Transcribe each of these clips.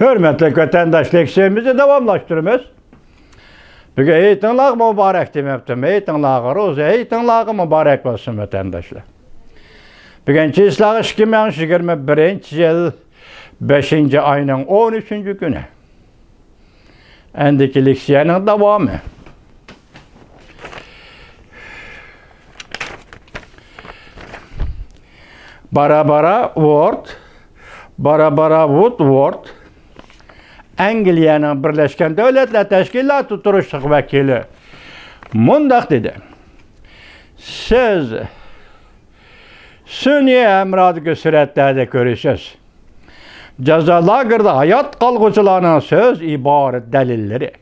Hürmetli vatandaş leksiyemizi devamlaştırırız. Bugün eğitimler mübarek demeptim. Eğitimler rozu, eğitimler mübarek olsun vatandaşlar. Bugün çizgiler 2021 yıl 5. ayının 13. günü. Endiki leksiyanın devamı. Bara Woodward, Angliyanın Birleşken Devletler Teşkilatı turuşluq vekili mundaq dedi. Siz sünni emradıkı süretlerde görüşüz. Cezalagırda hayat kalgıcılarının söz ibaret delilleri.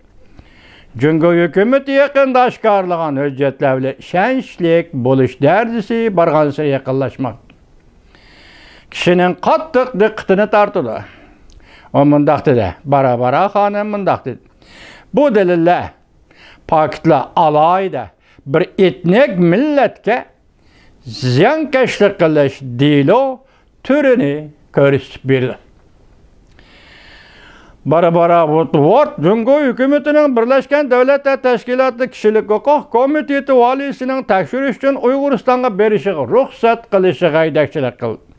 Çünkü hükümet yakında aşkarlanan hüccetlerle şençlik, buluş derdisi barğansı yakınlaşmak. Kişinin qattiq diqqətini tartıdı. O mundaq dedi. Bara xanım mundaq dedi. Bu deliller paketler alayda bir etnik milletke ziyankeşlik qilish dilo türünü görüstüp berdi. Bara Woodward, Cumhur hükümetinin Birleşken Devletler Teşkilatı Kişilik Hukuk Komiteti valisinin tekşiriş için Uyguristan'a berişi ruhsat qilishi haydakçılık qildi.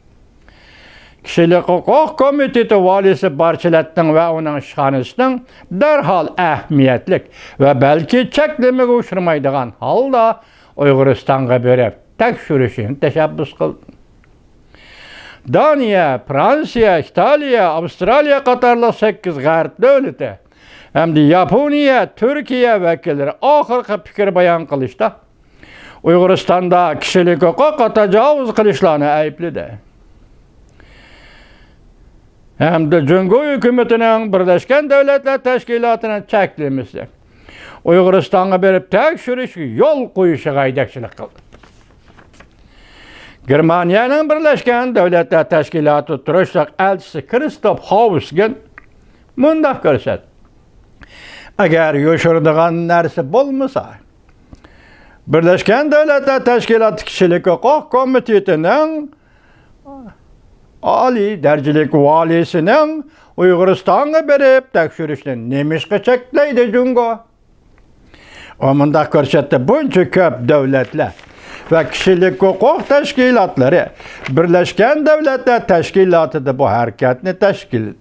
Kişilik Hukuk Komiteti valisi Barçelettin ve onun işhanısının derhal ehmiyetlik ve belki çeklemek uçurmaydıgan halda Uyguristan'a berip tekşirişini teşebbüs kıldı. Daniya, Fransiya, İtalya, Avustralya katarlı 8 Garp devleti hem de Yaponiya, Türkiye vekilleri ahırkı fikir bayan kılışta Uyguristan'da kişilik hukuk tecavüz kılışlarını ayıpladı. Hem de Cumhur hükümetinin Birleşken Devletler Teşkilatı'nın çeklemesi Uyguristan'a berip tekşiriş yol koyuşu haydakçılık kıldı. Germaniyanın Birleşken Devletler Teşkilatı turuşluq elçisi Christoph Hausgen mundaq görset. Eğer yoşurduğun nersi bulmasa, Birleşken Devletler Teşkilatı Kişilik Hukuk Komiteti'nin Ali dercilik valisinin Uyguristan'a berip tekşirişini nemişki çekleydi Cumhur. O mundaq görsetdi. Bunca köp devletler ve kişilik hukuk teşkilatları Birleşken Devletler Teşkilatı da bu hareketini teşkil ediyor.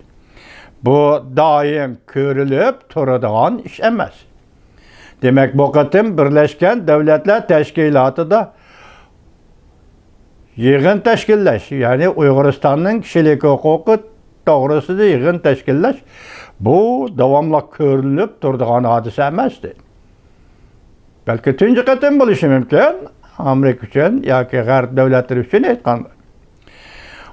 Bu daim körülüp turduğun iş emas. Demek bu kıtım Birleşken Devletler Teşkilatı da yığın teşkilleş. Yani Uyguristan'ın kişilik hukuku doğrusu da yığın teşkilleş. Bu devamlı körülüp turduğun hadise emasdi. Belki tüncü kıtım buluşu mümkün. Amerika için, ya ki Garp devletleri için etkanlar.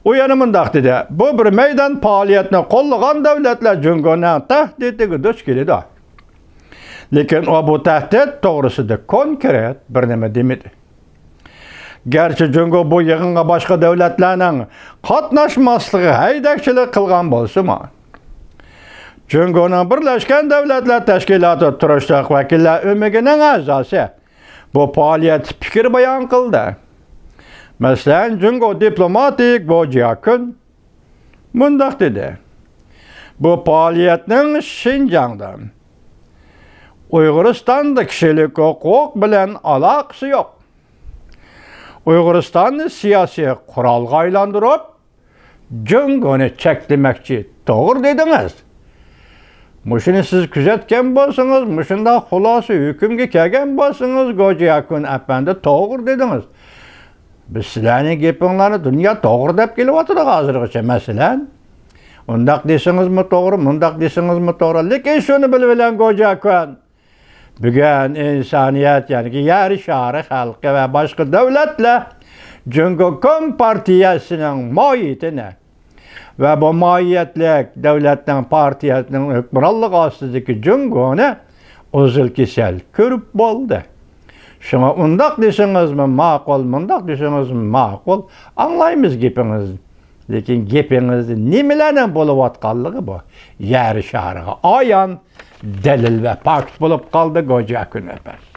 O yanımındaq dedi, bu bir meydan faaliyetini qollagan devletler Cumhur'un tehdidi duch keldi. Lekin o bu tehdit doğrusu da konkret bir nima demedi. Gerçi Cumhur bu yığınga başka devletlerinin qatnaşmaslığı haydakçılık qilgan bolsa-mı? Cumhur'un Birleşken Devletler Teşkilatı turuşluq vekiller ömiginin azası bu faaliyet fikir bayan kıldı. Mesela Cumhur diplomatik Bojiakun mundaq dedi. Bu faaliyetin Şinjan'dan Uyguristan'da kişilik hukuk bilen alakası yok. Uyguristan'ı siyasi kuralga aylandırıp Cumhur'u çeklemekçi doğru dediniz. Muşunu siz küzetken bolsanız, muşunda hulası hükümge kelgen bolsanız, Bojiakun efendi doğru dediniz. Biz sizlerinin gepinlerini dünya doğru dep kelip oturdik hazırgıça meselen. Undaq desiniz mi doğru, mundaq desiniz mi doğru. Lekin şunu bilbilen Bojiakun. Bugün insaniyet yani ki yer şahri halkı ve başka devletler Cumhur Partiyasının mahiyetini ve bu mahiyetlik devletten partiyasının hükümranlık astındaki Cumhur'unu uzul kesel körüp boldu. Şuna undaq desiniz mi makul, mundaq desiniz mi makul, anlayımız gepiniz. Lekin gepinizde nimelerden bolup atqanlığı bu. Yer şahri ayan delil ve pakt bulup kaldı Bojiakun efendi.